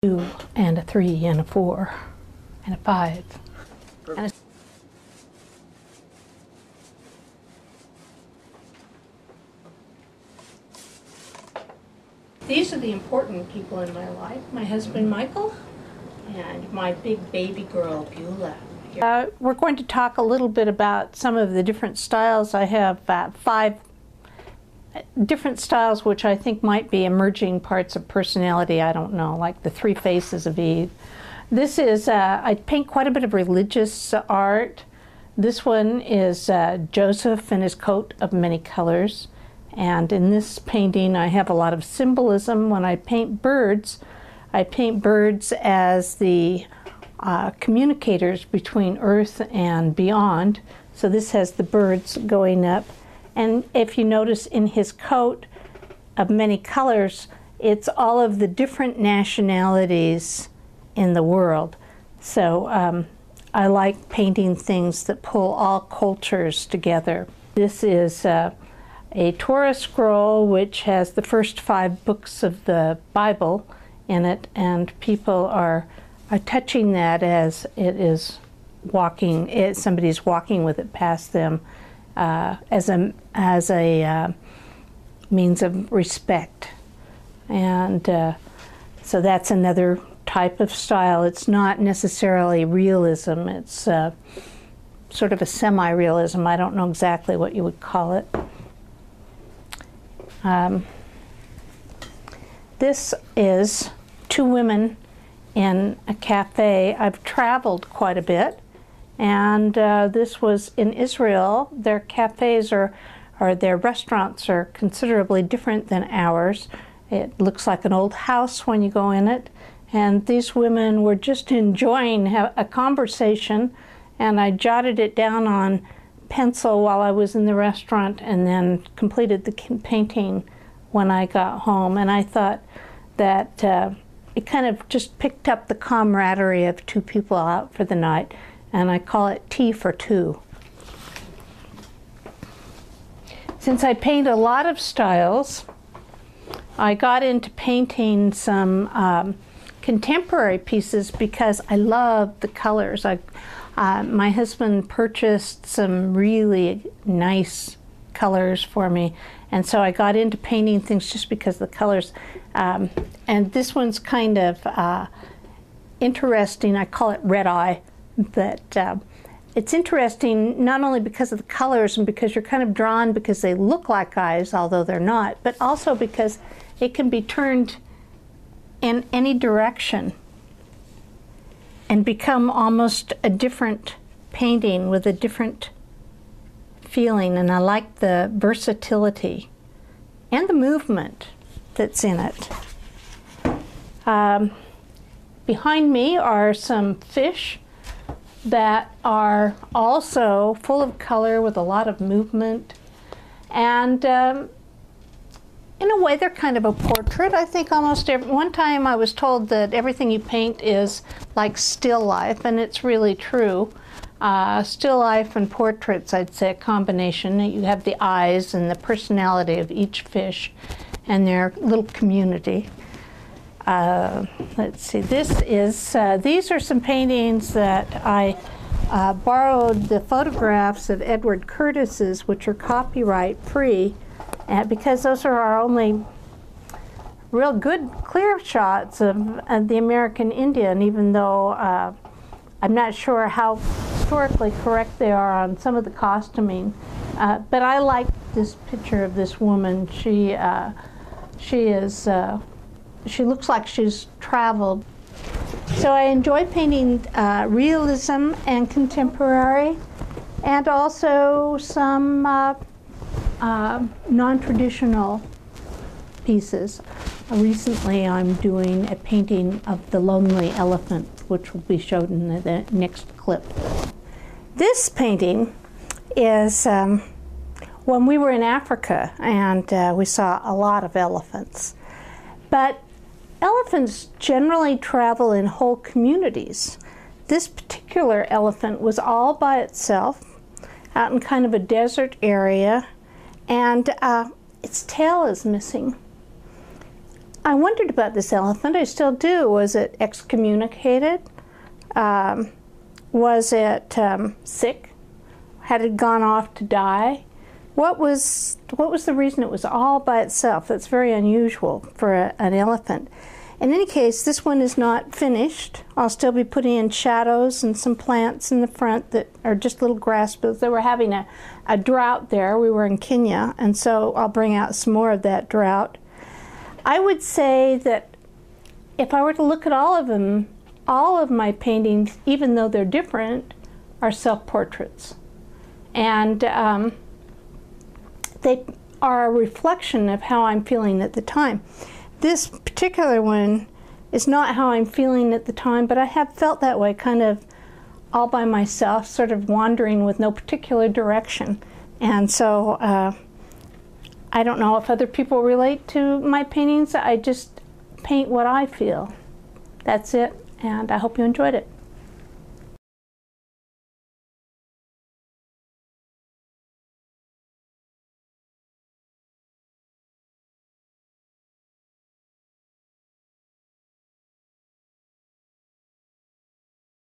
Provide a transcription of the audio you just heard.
2 and a 3 and a 4 and a 5 and a These are the important people in my life. My husband, Michael, and my big baby girl, Beulah. We're going to talk a little bit about some of the different styles. I have 5 different styles which I think might be emerging parts of personality. I don't know, like the 3 faces of Eve. This is, I paint quite a bit of religious art. This one is Joseph in his coat of many colors. And in this painting, I have a lot of symbolism. When I paint birds as the communicators between Earth and beyond. So this has the birds going up. And if you notice in his coat of many colors, it's all of the different nationalities in the world. So I like painting things that pull all cultures together. This is a Torah scroll which has the first 5 books of the Bible in it, and people are touching that as it is walking. Somebody's walking with it past them as a means of respect, and so that's another type of style. It's not necessarily realism. It's sort of a semi-realism. I don't know exactly what you would call it. This is 2 women in a cafe. I've traveled quite a bit, and this was in Israel. Their cafes or their restaurants are considerably different than ours. It looks like an old house when you go in it, and these women were just enjoying a conversation, and I jotted it down on pencil while I was in the restaurant and then completed the painting when I got home. And I thought that it kind of just picked up the camaraderie of 2 people out for the night, and I call it Tea for 2. Since I paint a lot of styles, I got into painting some contemporary pieces because I love the colors. My husband purchased some really nice colors for me, and so I got into painting things just because of the colors. And this one's kind of interesting. I call it Red Eye. But it's interesting not only because of the colors and because you're kind of drawn because they look like eyes, although they're not, but also because it can be turned in any direction and become almost a different painting with a different feeling. And I like the versatility and the movement that's in it. Behind me are some fish that are also full of color with a lot of movement. And in a way, they're kind of a portrait. I think almost one time I was told that everything you paint is like still life, and it's really true. Still life and portraits, I'd say a combination. You have the eyes and the personality of each fish and their little community. Let's see, these are some paintings that I borrowed the photographs of Edward Curtis's, which are copyright free, because those are our only real good clear shots of the American Indian, even though I'm not sure how historically correct they are on some of the costuming. But I like this picture of this woman. She looks like she's traveled. So I enjoy painting realism and contemporary, and also some non-traditional pieces. Recently I'm doing a painting of the lonely elephant, which will be shown in the next clip. This painting is when we were in Africa, and we saw a lot of elephants. But elephants generally travel in whole communities. This particular elephant was all by itself out in kind of a desert area, and its tail is missing. I wondered about this elephant. I still do. Was it excommunicated? Was it sick? Had it gone off to die? What was the reason it was all by itself? That's very unusual for an elephant. In any case, this one is not finished. I'll still be putting in shadows and some plants in the front that are just little grass booths. They were having a drought there. We were in Kenya, and so I'll bring out some more of that drought. I would say that if I were to look at all of them, all of my paintings, even though they're different, are self-portraits. And they are a reflection of how I'm feeling at the time. This particular one is not how I'm feeling at the time, but I have felt that way, kind of all by myself, sort of wandering with no particular direction. And so I don't know if other people relate to my paintings. I just paint what I feel. That's it, and I hope you enjoyed it.